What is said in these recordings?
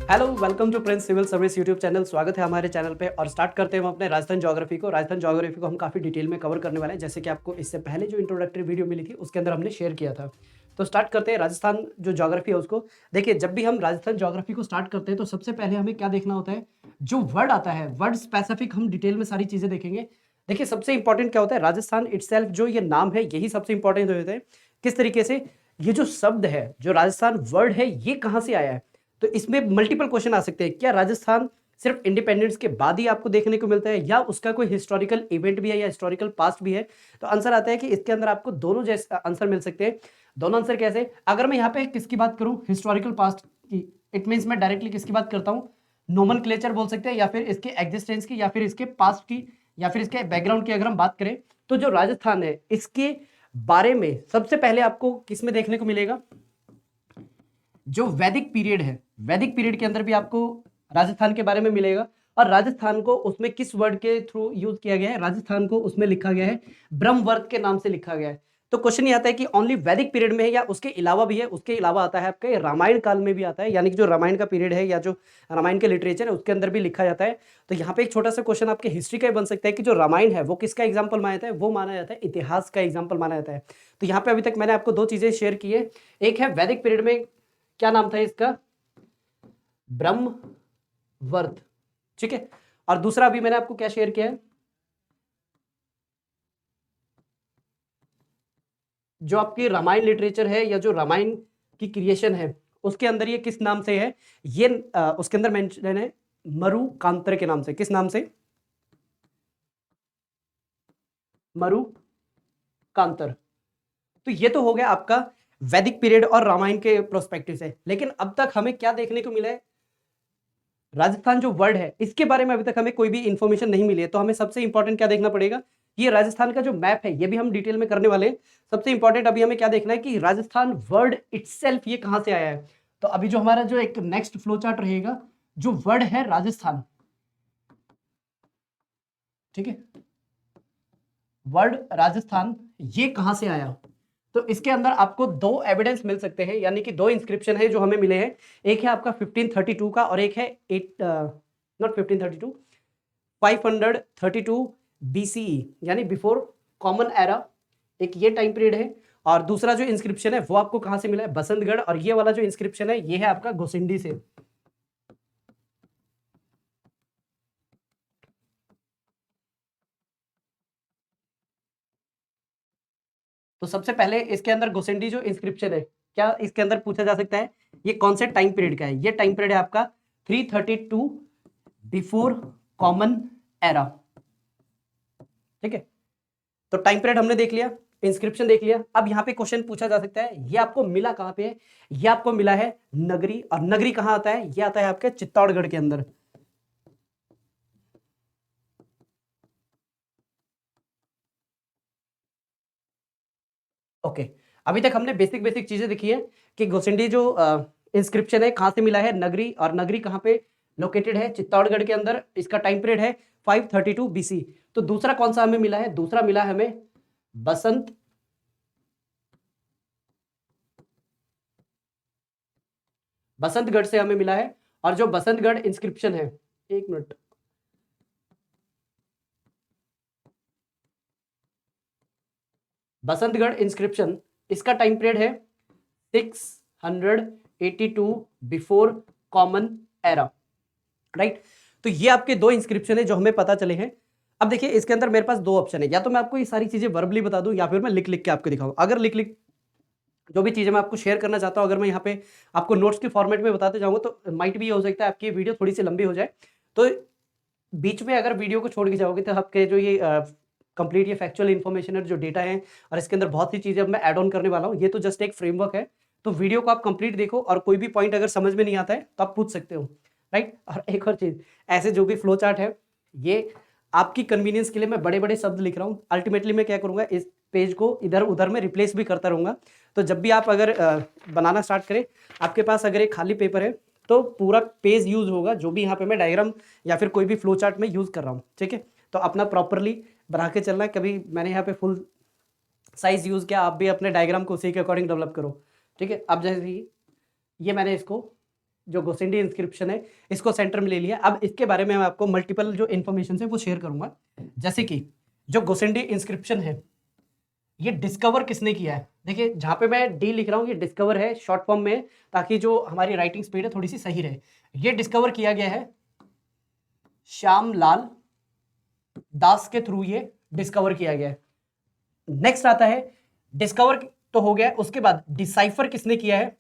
Hello, welcome to Prince civil service YouTube channel. स्वागत है हमारे चैनल पे और स्टार्ट करते हैं हम अपने राजस्थान ज्योग्राफी को हम काफ़ी डिटेल में कवर करने वाले हैं, जैसे कि आपको इससे पहले जो इंट्रोडक्टरी वीडियो मिली थी उसके अंदर हमने शेयर किया था। तो स्टार्ट करते हैं राजस्थान जो ज्योग्राफी है उसको। देखिए, जब भी हम राजस्थान ज्योग्राफी को स्टार्ट करते हैं तो सबसे पहले हमें क्या देखना होता है, जो वर्ड आता है वर्ड स्पेसिफिक हम डिटेल में सारी चीज़ें देखेंगे। देखिए, सबसे इंपॉर्टेंट क्या होता है, राजस्थान इटसेल्फ जो ये नाम है यही सबसे इंपॉर्टेंट होता है। किस तरीके से ये जो शब्द है, जो राजस्थान वर्ड है, ये कहाँ से आया है। तो इसमें मल्टीपल क्वेश्चन आ सकते हैं। क्या राजस्थान सिर्फ इंडिपेंडेंस के बाद ही आपको देखने को मिलता है, या उसका कोई हिस्टोरिकल इवेंट भी है या हिस्टोरिकल पास्ट भी है। तो आंसर आता है कि इसके अंदर आपको दोनों जैसे आंसर मिल सकते हैं। दोनों आंसर कैसे, अगर मैं यहाँ पे किसकी बात करूं, हिस्टोरिकल पास्ट की, इट मीन्स मैं डायरेक्टली किसकी बात करता हूँ, नोमेनक्लेचर बोल सकते हैं, या फिर इसके एग्जिस्टेंस की, या फिर इसके पास्ट की, या फिर इसके बैकग्राउंड की अगर हम बात करें। तो जो राजस्थान है इसके बारे में सबसे पहले आपको किसमें देखने को मिलेगा, जो वैदिक पीरियड है, वैदिक पीरियड के अंदर भी आपको राजस्थान के बारे में मिलेगा। और राजस्थान को उसमें किस वर्ड के थ्रू यूज किया गया है, राजस्थान को उसमें लिखा गया है ब्रह्मवर्त के नाम से लिखा गया है। तो क्वेश्चन ये आता है कि ओनली वैदिक पीरियड में है या उसके अलावा भी है। उसके अलावा आता है आपके रामायण काल में भी आता है, यानी कि जो रामायण का पीरियड है या जो रामायण के लिटरेचर है उसके अंदर भी लिखा जाता है। तो यहाँ पे एक छोटा सा क्वेश्चन आपके हिस्ट्री का ही बन सकता है कि जो रामायण है वो किसका एग्जाम्पल माना जाता है, वो माना जाता है इतिहास का एग्जाम्पल माना जाता है। तो यहाँ पे अभी तक मैंने आपको दो चीजें शेयर की है। एक है वैदिक पीरियड में क्या नाम था इसका, ब्रह्मवर्त, ठीक है। और दूसरा अभी मैंने आपको क्या शेयर किया है, जो आपकी रामायण लिटरेचर है या जो रामायण की क्रिएशन है उसके अंदर ये किस नाम से है, ये उसके अंदर मेंशन है मरुकांतर के नाम से। किस नाम से, मरुकांतर। तो ये तो हो गया आपका वैदिक पीरियड और रामायण के प्रोस्पेक्टिव से। लेकिन अब तक हमें क्या देखने को मिला है, राजस्थान जो वर्ड है इसके बारे में अभी तक हमें कोई भी इंफॉर्मेशन नहीं मिली है। तो हमें सबसे इंपॉर्टेंट क्या देखना पड़ेगा, ये राजस्थान का जो मैप है ये भी हम डिटेल में करने वाले हैं। सबसे इंपॉर्टेंट अभी हमें क्या देखना है कि राजस्थान वर्ड इटसेल्फ ये कहां से आया है। तो अभी जो हमारा जो एक नेक्स्ट फ्लो चार्ट रहेगा, जो वर्ड है राजस्थान, ठीक है, वर्ड राजस्थान ये कहां से आया। तो इसके अंदर आपको दो एविडेंस मिल सकते हैं, यानी कि दो इंस्क्रिप्शन है जो हमें मिले हैं। एक है आपका 1532 का और एक है नॉट 1532, 532 बीसीई, यानी बिफोर कॉमन एरा। एक ये टाइम पीरियड है। और दूसरा जो इंस्क्रिप्शन है वो आपको कहां से मिला है, बसंतगढ़। और ये वाला जो इंस्क्रिप्शन है ये है आपका गोसिंडी से। तो सबसे पहले इसके अंदर गोसिंडी जो इंस्क्रिप्शन है, क्या इसके अंदर पूछा जा सकता है ये कौन से टाइम पीरियड का है। ये टाइम पीरियड है आपका 332 बिफोर कॉमन एरा, ठीक है। तो टाइम पीरियड हमने देख लिया, इंस्क्रिप्शन देख लिया। अब यहाँ पे क्वेश्चन पूछा जा सकता है ये आपको मिला कहां पे है, ये आपको मिला है नगरी। और नगरी कहां आता है, ये आता है आपके चित्तौड़गढ़ के अंदर। ओके, अभी तक हमने बेसिक बेसिक चीजें देखी है कि गोसिंडी जो इंस्क्रिप्शन है कहां से मिला है, नगरी। और नगरी कहां पे लोकेटेड है, चित्तौड़गढ़ के अंदर। इसका टाइम पीरियड है 532 बीसी। तो दूसरा कौन सा हमें मिला है, दूसरा मिला है हमें बसंत, बसंतगढ़ से हमें मिला है। और जो बसंतगढ़ इंस्क्रिप्शन है, एक मिनट, बसंतगढ़ इंस्क्रिप्शन इसका टाइम पीरियड है 682 बिफोर कॉमन एरा, राइट। तो ये आपके दो इंस्क्रिप्शन है जो हमें पता चले हैं। अब देखिए इसके अंदर मेरे पास दो ऑप्शन है, या तो मैं आपको ये सारी चीजें वर्बली बता दूं या फिर मैं लिख लिख के आपको दिखाऊं। अगर लिख लिख जो भी चीजें मैं आपको शेयर करना चाहता हूं, अगर मैं यहाँ पे आपको नोट्स के फॉर्मेट में बताते जाऊंगा तो माइट भी हो सकता है आपकी वीडियो थोड़ी सी लंबी हो जाए। तो बीच में अगर वीडियो को छोड़ के जाओगे तो आपके जो ये कंप्लीट ये फैक्चुअल इन्फॉर्मेशन है, जो डेटा है, और इसके अंदर बहुत सी चीजें अब मैं ऐड ऑन करने वाला हूँ। ये तो जस्ट एक फ्रेमवर्क है। तो वीडियो को आप कंप्लीट देखो और कोई भी पॉइंट अगर समझ में नहीं आता है तो आप पूछ सकते हो, राइट। और एक और चीज, ऐसे जो भी फ्लो चार्ट है ये आपकी कन्वीनियंस के लिए मैं बड़े बड़े शब्द लिख रहा हूँ। अल्टीमेटली मैं क्या करूंगा, इस पेज को इधर उधर में रिप्लेस भी करता रहूंगा। तो जब भी आप अगर बनाना स्टार्ट करें, आपके पास अगर एक खाली पेपर है तो पूरा पेज यूज होगा जो भी यहाँ पे मैं डायग्राम या फिर कोई भी फ्लो चार्ट में यूज कर रहा हूँ, ठीक है। तो अपना प्रॉपरली बना के चलना है। कभी मैंने यहाँ पे फुल साइज यूज किया, आप भी अपने डायग्राम को उसी के अकॉर्डिंग डेवलप करो, ठीक है। अब जैसे ये मैंने इसको जो गोसिंडी इंस्क्रिप्शन है इसको सेंटर में ले लिया। अब इसके बारे में मैं आपको मल्टीपल जो इन्फॉर्मेशन है वो शेयर करूंगा। जैसे कि जो गोसिंडी इंस्क्रिप्शन है ये डिस्कवर किसने किया है। देखिए जहां पे मैं डी लिख रहा हूं ये डिस्कवर है शॉर्ट फॉर्म में, ताकि जो हमारी राइटिंग स्पीड है थोड़ी सी सही रहे। ये डिस्कवर किया गया है श्यामलाल दास के थ्रू, ये डिस्कवर किया गया है। नेक्स्ट आता है डिस्कवर तो हो गया, उसके बाद डिसाइफर किसने किया है।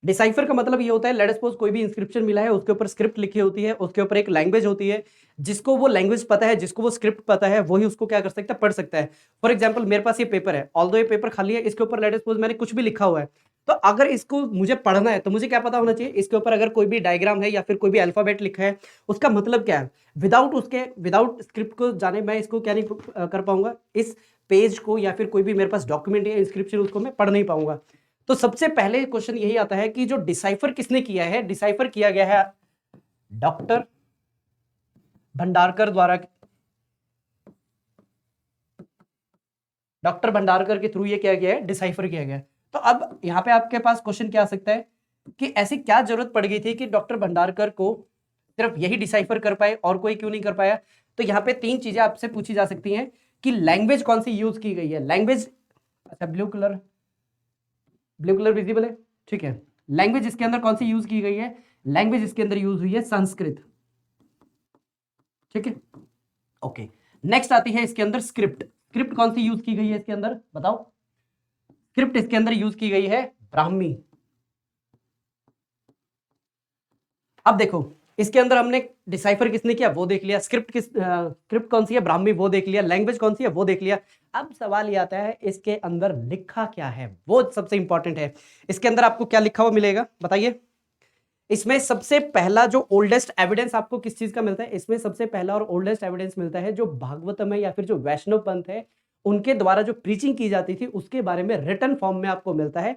डिसाइफर का मतलब ये होता है, लेट सपोज कोई भी इंस्क्रिप्शन मिला है, उसके ऊपर स्क्रिप्ट लिखी होती है, उसके ऊपर एक लैंग्वेज होती है, जिसको वो लैंग्वेज पता है, जिसको वो स्क्रिप्ट पता है, वही उसको क्या कर सकता है, पढ़ सकता है। फॉर एग्जाम्पल मेरे पास ये पेपर है, ऑल्दो ये पेपर खाली है, इसके ऊपर लेट सपोज मैंने कुछ भी लिखा हुआ है, तो अगर इसको मुझे पढ़ना है तो मुझे क्या पता होना चाहिए, इसके ऊपर अगर कोई भी डायग्राम है या फिर कोई भी अल्फाबेट लिखा है उसका मतलब क्या है। विदाउट स्क्रिप्ट को जाने मैं इसको क्या नहीं कर पाऊंगा, इस पेज को या फिर कोई भी मेरे पास डॉक्यूमेंट या इंस्क्रिप्शन उसको मैं पढ़ नहीं पाऊंगा। तो सबसे पहले क्वेश्चन यही आता है कि जो डिसाइफर किसने किया है। डिसाइफर किया गया है डॉक्टर भंडारकर द्वारा, डॉक्टर भंडारकर के थ्रू ये क्या गया है, डिसाइफर किया गया है। तो अब यहां पे आपके पास क्वेश्चन क्या आ सकता है कि ऐसी क्या जरूरत पड़ गई थी कि डॉक्टर भंडारकर को सिर्फ यही डिसाइफर कर पाए और कोई क्यों नहीं कर पाया। तो यहाँ पे तीन चीजें आपसे पूछी जा सकती हैं कि लैंग्वेज कौन सी यूज की गई है। लैंग्वेज, अच्छा ब्लू कलर विजिबल है, ठीक है। लैंग्वेज इसके अंदर कौन सी यूज की गई है, लैंग्वेज इसके अंदर यूज हुई है संस्कृत, ठीक है, ओके। नेक्स्ट आती है इसके अंदर स्क्रिप्ट। स्क्रिप्ट कौन सी यूज की गई है इसके अंदर बताओ। स्क्रिप्ट इसके अंदर यूज की गई है ब्राह्मी। अब देखो इसके अंदर हमने डिसाइफर किसने किया वो देख लिया, स्क्रिप्ट कौन सी है, ब्राह्मी, वो देख लिया, लैंग्वेज कौन सी है वो देख लिया। अब सवाल ये आता है इसके अंदर लिखा क्या है, वो सबसे इंपॉर्टेंट है। इसके अंदर आपको क्या लिखा हुआ मिलेगा बताइए। इसमें सबसे पहला जो ओल्डेस्ट एविडेंस आपको किस चीज का मिलता है, इसमें सबसे पहला और ओल्डेस्ट एविडेंस मिलता है जो भागवतम है या फिर जो वैष्णव पंथ है उनके द्वारा जो प्रीचिंग की जाती थी उसके बारे में रिटन फॉर्म में आपको मिलता है।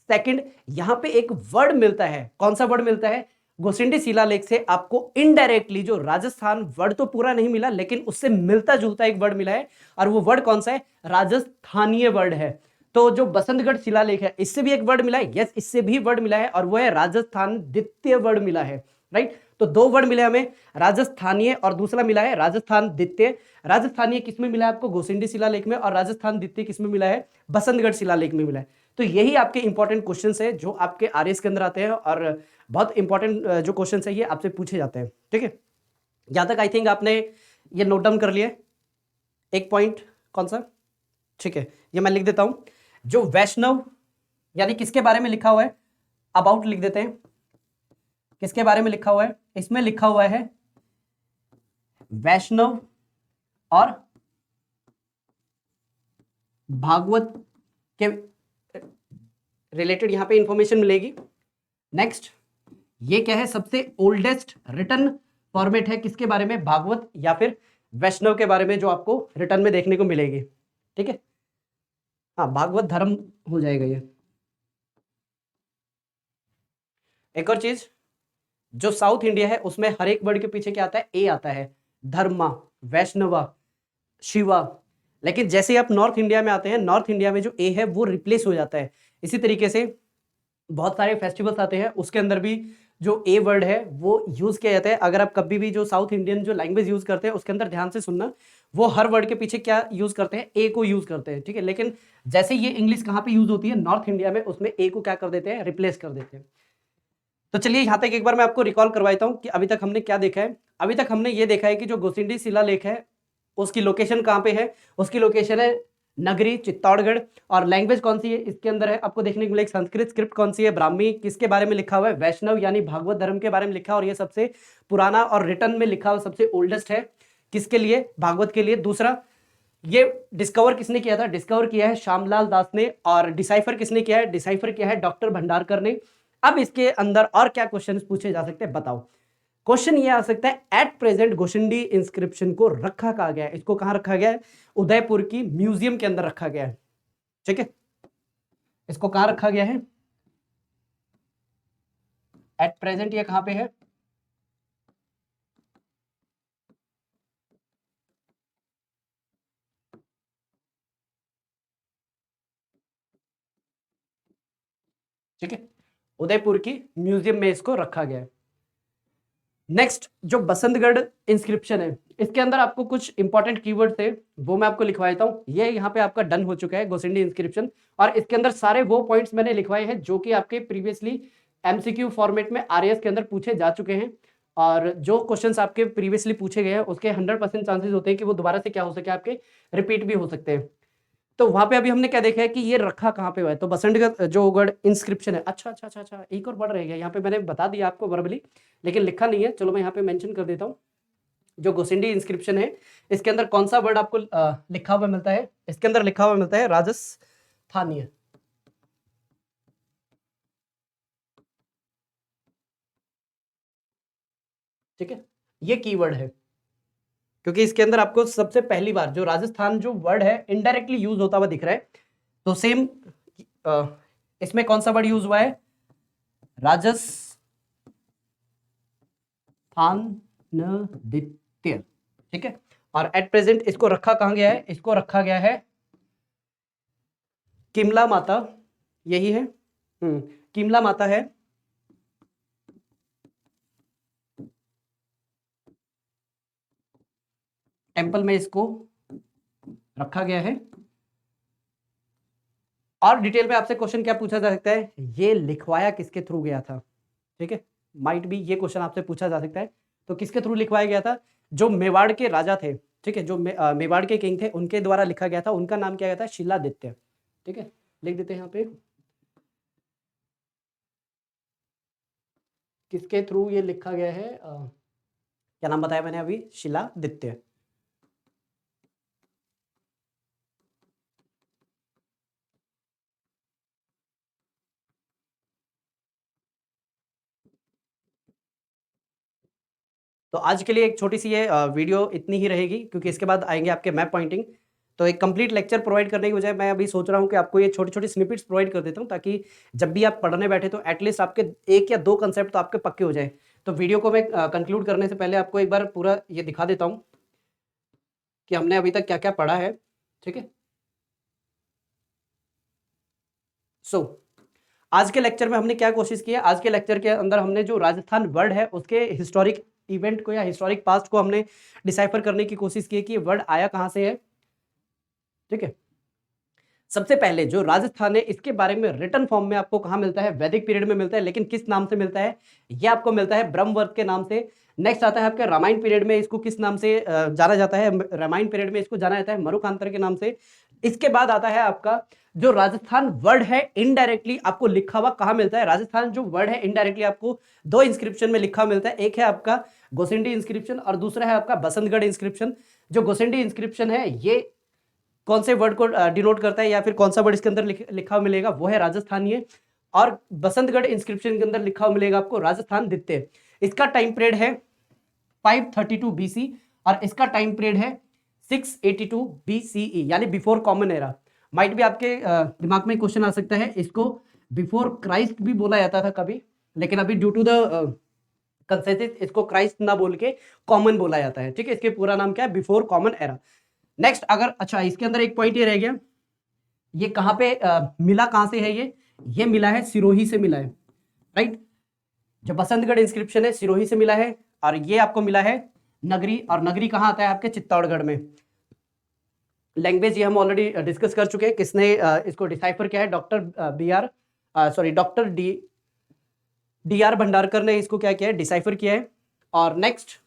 सेकंड, यहां पे एक वर्ड मिलता है, कौन सा वर्ड मिलता है, गोसिंडी शिलालेख से आपको इनडायरेक्टली जो राजस्थान वर्ड तो पूरा नहीं मिला लेकिन उससे मिलता जुलता एक वर्ड मिला है, और वो वर्ड कौन सा है, राजस्थानीय वर्ड है। तो जो बसंतगढ़ शिलालेख है इससे भी एक वर्ड मिला है, यस इससे भी वर्ड मिला है, और वो है राजस्थान द्वितीय वर्ड मिला है, राइट। तो दो वर्ड मिले हमें, राजस्थानीय और दूसरा मिला है राजस्थान द्वितीय। राजस्थानीय किसमें मिला है आपको, गोसिंडी शिलालेख में, और राजस्थान द्वितीय किसमें मिला है, बसंतगढ़ शिलालेख में मिला है। तो यही आपके इंपॉर्टेंट क्वेश्चंस है जो आपके आरएस के अंदर आते हैं, और बहुत इंपॉर्टेंट जो क्वेश्चन है ये आपसे पूछे जाते हैं, ठीक है। यहां तक आई थिंक आपने ये नोट डाउन कर लिया। एक पॉइंट कौन सा, ठीक है, ये मैं लिख देता हूं। जो वैष्णव यानी किसके बारे में लिखा हुआ है, अबाउट लिख देते हैं, किसके बारे में लिखा हुआ है, इसमें लिखा हुआ है वैष्णव और भागवत के रिलेटेड यहां पे इंफॉर्मेशन मिलेगी। नेक्स्ट, ये क्या है, सबसे ओल्डेस्ट रिटन फॉर्मेट है किसके बारे में, भागवत या फिर वैष्णव के बारे में, जो आपको रिटर्न में देखने को मिलेगी, ठीक है। हाँ भागवत धर्म हो जाएगा ये। एक और चीज, जो साउथ इंडिया है उसमें हर एक वर्ड के पीछे क्या आता है, ए आता है, धर्मा, वैष्णवा, शिवा। लेकिन जैसे आप नॉर्थ इंडिया में आते हैं, नॉर्थ इंडिया में जो ए है वो रिप्लेस हो जाता है। इसी तरीके से बहुत सारे फेस्टिवल्स आते हैं उसके अंदर भी जो ए वर्ड है वो यूज किया जाता है। अगर आप कभी भी जो साउथ इंडियन जो लैंग्वेज यूज करते हैं उसके अंदर ध्यान से सुनना, वो हर वर्ड के पीछे क्या यूज करते हैं, ए को यूज करते हैं, ठीक है। लेकिन जैसे ये इंग्लिश कहाँ पे यूज होती है, नॉर्थ इंडिया में, उसमें ए को क्या कर देते हैं, रिप्लेस कर देते हैं। तो चलिए यहां तक एक बार मैं आपको रिकॉल करवाता हूं कि अभी तक हमने क्या देखा है। अभी तक हमने ये देखा है कि जो गोसिंडी शिलालेख है उसकी लोकेशन कहां पे है, उसकी लोकेशन है नगरी चित्तौड़गढ़। और लैंग्वेज कौन सी है इसके अंदर है आपको देखने को मिलेगी संस्कृत। स्क्रिप्ट कौन सी है, ब्राह्मी। किसके बारे में लिखा हुआ है, वैष्णव यानी भागवत धर्म के बारे में लिखा, और ये सबसे पुराना और रिटर्न में लिखा हुआ सबसे ओल्डेस्ट है, किसके लिए, भागवत के लिए। दूसरा, ये डिस्कवर किसने किया था, डिस्कवर किया है श्यामलाल दास ने, और डिसाइफर किसने किया है, डिसाइफर किया है डॉक्टर भंडारकर ने। अब इसके अंदर और क्या क्वेश्चन पूछे जा सकते हैं बताओ। क्वेश्चन ये आ सकता है एट प्रेजेंट गोशिंडी इंस्क्रिप्शन को रखा कहा गया है, इसको कहां रखा गया है, उदयपुर की म्यूजियम के अंदर रखा गया है, ठीक है। इसको कहां रखा गया है एट प्रेजेंट, ये कहां पे है, ठीक है, उदयपुर की म्यूजियम में इसको रखा गया है। नेक्स्ट जो बसंतगढ़ इंस्क्रिप्शन है, इसके अंदर आपको कुछ इंपॉर्टेंट कीवर्ड थे, वो मैं आपको लिखवा देता हूँ। ये यहाँ पे आपका डन हो चुका है गोसिंडी इंस्क्रिप्शन, और इसके अंदर सारे वो पॉइंट्स मैंने लिखवाए हैं जो कि आपके प्रीवियसली एमसीक्यू फॉर्मेट में आरएएस के अंदर पूछे जा चुके हैं, और जो क्वेश्चंस आपके प्रीवियसली पूछे गए हैं उसके 100% चांसेस होते हैं कि वो दोबारा से क्या हो सके, आपके रिपीट भी हो सकते हैं। तो वहां पे अभी हमने क्या देखा है कि ये रखा कहाँ पे हुआ है, तो बसंतगढ़ जो गढ़ इंस्क्रिप्शन है। अच्छा अच्छा अच्छा अच्छा, एक और वर्ड रह गया यहाँ पे, मैंने बता दिया आपको वर्बली लेकिन लिखा नहीं है, चलो मैं यहाँ पे मेंशन कर देता हूँ। जो गोसिंडी इंस्क्रिप्शन है इसके अंदर कौन सा वर्ड आपको लिखा हुआ मिलता है, इसके अंदर लिखा हुआ मिलता है राजस्थानीय। ठीक है, ये कीवर्ड है, क्योंकि इसके अंदर आपको सबसे पहली बार जो राजस्थान जो वर्ड है इनडायरेक्टली यूज होता हुआ दिख रहा है। तो सेम इसमें कौन सा वर्ड यूज हुआ है, राजस्थानदित्य। ठीक है, और एट प्रेजेंट इसको रखा कहां गया है, इसको रखा गया है किमला माता, यही है किमला माता है, टेंपल में इसको रखा गया है। और डिटेल में आपसे क्वेश्चन क्या पूछा जा सकता है, ये लिखवाया किसके थ्रू गया था। ठीक है, माइट भी ये क्वेश्चन आपसे पूछा जा सकता है, तो किसके थ्रू लिखवाया गया था, जो मेवाड़ के राजा थे। ठीक है, जो मेवाड़ के किंग थे उनके द्वारा लिखा गया था, उनका नाम क्या गया था, शिलादित्य। ठीक है, लिख देते हैं यहाँ पे किसके थ्रू ये लिखा गया है, क्या नाम बताया मैंने अभी, शिलादित्य। तो आज के लिए एक छोटी सी ये वीडियो इतनी ही रहेगी, क्योंकि इसके बाद आएंगे आपके मैप पॉइंटिंग। तो एक कंप्लीट लेक्चर प्रोवाइड करने की बजाय मैं अभी सोच रहा हूँ कि आपको ये छोटी छोटी स्निपेट्स प्रोवाइड कर देता हूँ, ताकि जब भी आप पढ़ने बैठे तो एटलीस्ट आपके 1 या 2 कंसेप्ट तो आपके पक्के हो जाए। तो वीडियो को मैं कंक्लूड करने से पहले आपको एक बार पूरा ये दिखा देता हूँ कि हमने अभी तक क्या क्या पढ़ा है। ठीक है, आज के लेक्चर में हमने क्या कोशिश की है, आज के लेक्चर के अंदर हमने जो राजस्थान वर्ड है उसके हिस्टोरिक इवेंट को या हिस्टोरिक पास्ट को हमने डिसाइफर करने की कोशिश की है कि वर्ड आया कहां से है। ठीक है, सबसे पहले जो राजस्थान है इसके बारे में रिटन फॉर्म में आपको कहां मिलता है, वैदिक पीरियड में मिलता है, लेकिन किस नाम से मिलता है, यह आपको मिलता है ब्रह्मवर्त के नाम से। नेक्स्ट आता है आपके रामायण पीरियड में, इसको किस नाम से जाना जाता है, रामायण पीरियड में इसको जाना जाता है मरुकांतर के नाम से। इसके बाद आता है आपका जो राजस्थान वर्ड है इनडायरेक्टली आपको लिखा हुआ कहां मिलता है, राजस्थान जो वर्ड है इनडायरेक्टली आपको 2 इंस्क्रिप्शन में लिखा मिलता है, एक है आपका गोसिंडी इंस्क्रिप्शन और दूसरा है आपका बसंतगढ़ इंस्क्रिप्शन। जो गोसिंडी इंस्क्रिप्शन है ये कौन से वर्ड को डिनोट करता है या फिर कौन सा वर्ड इसके अंदर लिखा हुआ मिलेगा, वो है राजस्थानीय। और बसंतगढ़ इंस्क्रिप्शन के अंदर लिखा हुआ मिलेगा आपको राजस्थान दित्य। इसका टाइम पीरियड है 532 बीसी और इसका टाइम पीरियड है 682 बीसीई, यानी बिफोर कॉमन एरा। माइट भी आपके दिमाग में क्वेश्चन आ सकता है, इसको बिफोर क्राइस्ट भी बोला जाता था कभी, लेकिन अभी ड्यू टू द कंसेंसस इसको क्राइस्ट ना बोल के कॉमन बोला जाता है। ठीक है, इसके पूरा नाम क्या है, बिफोर कॉमन एरा। नेक्स्ट अगर अच्छा इसके अंदर एक पॉइंट ये रह गया, ये कहां पे मिला, कहां से है ये मिला है सिरोही से मिला है। राइट, जो बसंतगढ़ इंस्क्रिप्शन है सिरोही से मिला है, और ये आपको मिला है नगरी, और नगरी कहां आता है आपके चित्तौड़गढ़ में। लैंग्वेज ये हम ऑलरेडी डिस्कस कर चुके हैं, किसने इसको डिसाइफर किया है, डॉक्टर डी आर भंडारकर ने इसको क्या किया है, डिसाइफर किया है। और नेक्स्ट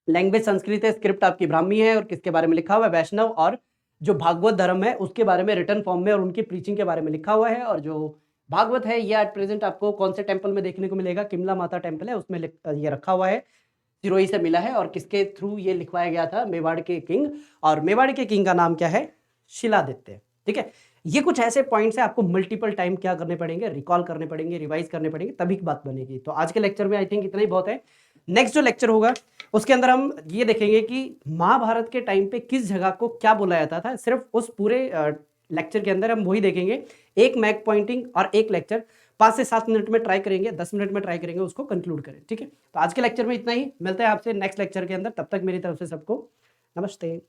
लैंग्वेज संस्कृत है, स्क्रिप्ट आपकी ब्राह्मी है, और किसके बारे में लिखा हुआ है, वैष्णव और जो भागवत धर्म है उसके बारे में रिटर्न फॉर्म में और उनकी प्रीचिंग के बारे में लिखा हुआ है। और जो भागवत है ये एट प्रेजेंट आपको कौन से टेंपल में देखने को मिलेगा, किमला माता टेंपल है उसमें ये रखा हुआ है, सिरोही से मिला है। और किसके थ्रू ये लिखवाया गया था, मेवाड़ के किंग, और मेवाड़ के किंग का नाम क्या है, शिलादित्य। ठीक है, ये कुछ ऐसे पॉइंट्स हैं आपको मल्टीपल टाइम क्या करने पड़ेंगे, रिकॉल करने पड़ेंगे, रिवाइज करने पड़ेंगे, तभी बात बनेगी। तो आज के लेक्चर में आई थिंक इतना ही बहुत है। नेक्स्ट जो लेक्चर होगा उसके अंदर हम ये देखेंगे कि महाभारत के टाइम पे किस जगह को क्या बोला जाता था, सिर्फ उस पूरे लेक्चर के अंदर हम वही देखेंगे। एक मैप पॉइंटिंग और एक लेक्चर 5 से 7 मिनट में ट्राई करेंगे, 10 मिनट में ट्राई करेंगे उसको कंक्लूड करें। ठीक है, तो आज के लेक्चर में इतना ही, मिलते हैं आपसे नेक्स्ट लेक्चर के अंदर, तब तक मेरी तरफ से सबको नमस्ते।